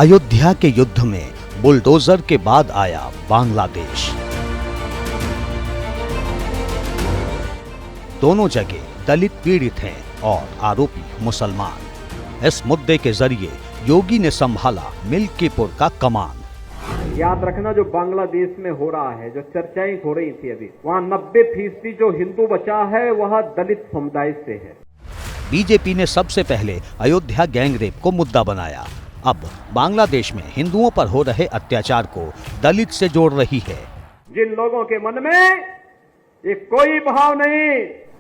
अयोध्या के युद्ध में बुलडोजर के बाद आया बांग्लादेश। दोनों जगह दलित पीड़ित हैं और आरोपी मुसलमान। इस मुद्दे के जरिए योगी ने संभाला मिल्कीपुर का कमान। याद रखना, जो बांग्लादेश में हो रहा है, जो चर्चाएं हो रही थी अभी, वहाँ 90% जो हिंदू बचा है वह दलित समुदाय से है। बीजेपी ने सबसे पहले अयोध्या गैंगरेप को मुद्दा बनाया। अब बांग्लादेश में हिंदुओं पर हो रहे अत्याचार को दलित से जोड़ रही है। जिन लोगों के मन में ये कोई भाव नहीं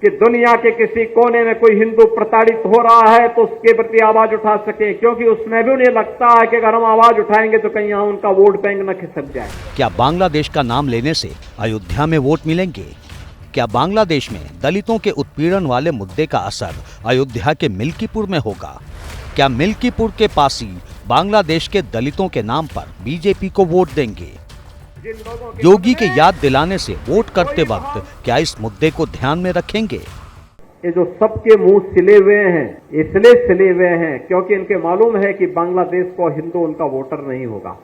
कि दुनिया के किसी कोने में कोई हिंदू प्रताड़ित हो रहा है तो उसके प्रति आवाज उठा सके, क्योंकि उसमें भी उन्हें लगता है कि अगर हम आवाज उठाएंगे तो कहीं यहाँ उनका वोट बैंक न खिसक जाए। क्या बांग्लादेश का नाम लेने से अयोध्या में वोट मिलेंगे? क्या बांग्लादेश में दलितों के उत्पीड़न वाले मुद्दे का असर अयोध्या के मिल्कीपुर में होगा? क्या मिल्कीपुर के पासी बांग्लादेश के दलितों के नाम पर बीजेपी को वोट देंगे? योगी के याद दिलाने से वोट करते वक्त क्या इस मुद्दे को ध्यान में रखेंगे? ये जो सबके मुंह सिले हुए हैं, इसलिए सिले हुए हैं क्योंकि इनके मालूम है कि बांग्लादेश को हिंदू उनका वोटर नहीं होगा।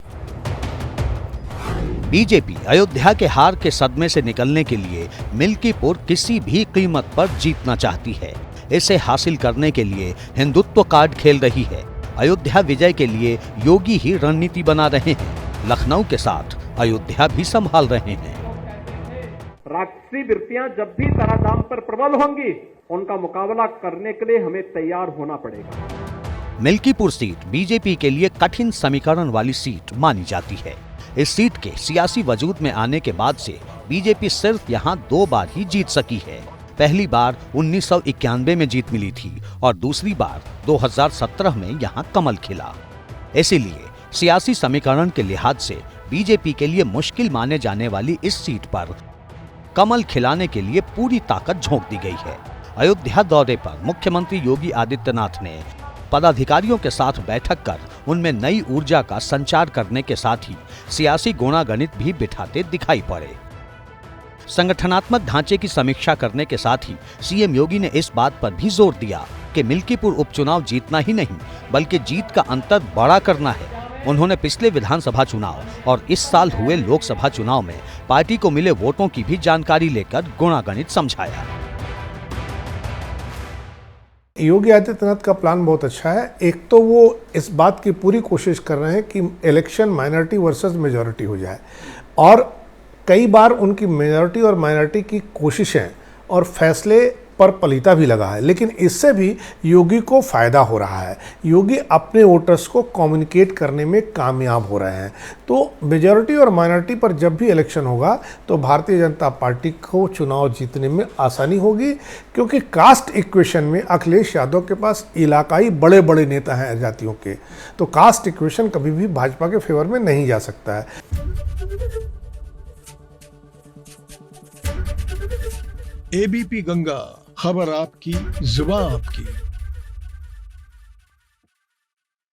बीजेपी अयोध्या के हार के सदमे से निकलने के लिए मिल्कीपुर किसी भी कीमत पर जीतना चाहती है। इसे हासिल करने के लिए हिंदुत्व कार्ड खेल रही है। अयोध्या विजय के लिए योगी ही रणनीति बना रहे हैं। लखनऊ के साथ अयोध्या भी संभाल रहे हैं। राक्षसी वृत्तियां जब भी धराधाम पर प्रबल होंगी, उनका मुकाबला करने के लिए हमें तैयार होना पड़ेगा। मिल्कीपुर सीट बीजेपी के लिए कठिन समीकरण वाली सीट मानी जाती है। इस सीट के सियासी वजूद में आने के बाद से बीजेपी सिर्फ यहां 2 बार ही जीत सकी है। पहली बार 1991 में जीत मिली थी और दूसरी बार 2017 में यहां कमल खिला। इसीलिए सियासी समीकरण के लिहाज से बीजेपी के लिए मुश्किल माने जाने वाली इस सीट पर कमल खिलाने के लिए पूरी ताकत झोंक दी गई है। अयोध्या दौरे पर मुख्यमंत्री योगी आदित्यनाथ ने पदाधिकारियों के साथ बैठक कर उनमें नई ऊर्जा का संचार करने के साथ ही सियासी गुणागणित भी बिठाते दिखाई पड़े। संगठनात्मक ढांचे की समीक्षा करने के साथ ही सीएम योगी ने इस बात पर भी जोर दिया कि मिल्कीपुर उपचुनाव जीतना ही नहीं बल्कि जीत का अंतर बड़ा करना है। उन्होंने पिछले विधानसभा चुनाव और इस साल हुए लोकसभा चुनाव में पार्टी को मिले वोटों की भी जानकारी लेकर गुणागणित समझाया। योगी आदित्यनाथ का प्लान बहुत अच्छा है। एक तो वो इस बात की पूरी कोशिश कर रहे हैं कि इलेक्शन माइनॉरिटी वर्सेस मेजॉरिटी हो जाए, और कई बार उनकी मेजॉरिटी और माइनॉरिटी की कोशिशें और फैसले पर पलीता भी लगा है, लेकिन इससे भी योगी को फायदा हो रहा है। योगी अपने वोटर्स को कम्युनिकेट करने में कामयाब हो रहे हैं। तो मेजॉरिटी और माइनॉरिटी पर जब भी इलेक्शन होगा तो भारतीय जनता पार्टी को चुनाव जीतने में आसानी होगी, क्योंकि कास्ट इक्वेशन में अखिलेश यादव के पास इलाकाई बड़े बड़े नेता हैं जातियों के, तो कास्ट इक्वेशन कभी भी भाजपा के फेवर में नहीं जा सकता है। एबीपी गंगा, खबर आपकी, जुबान आपकी।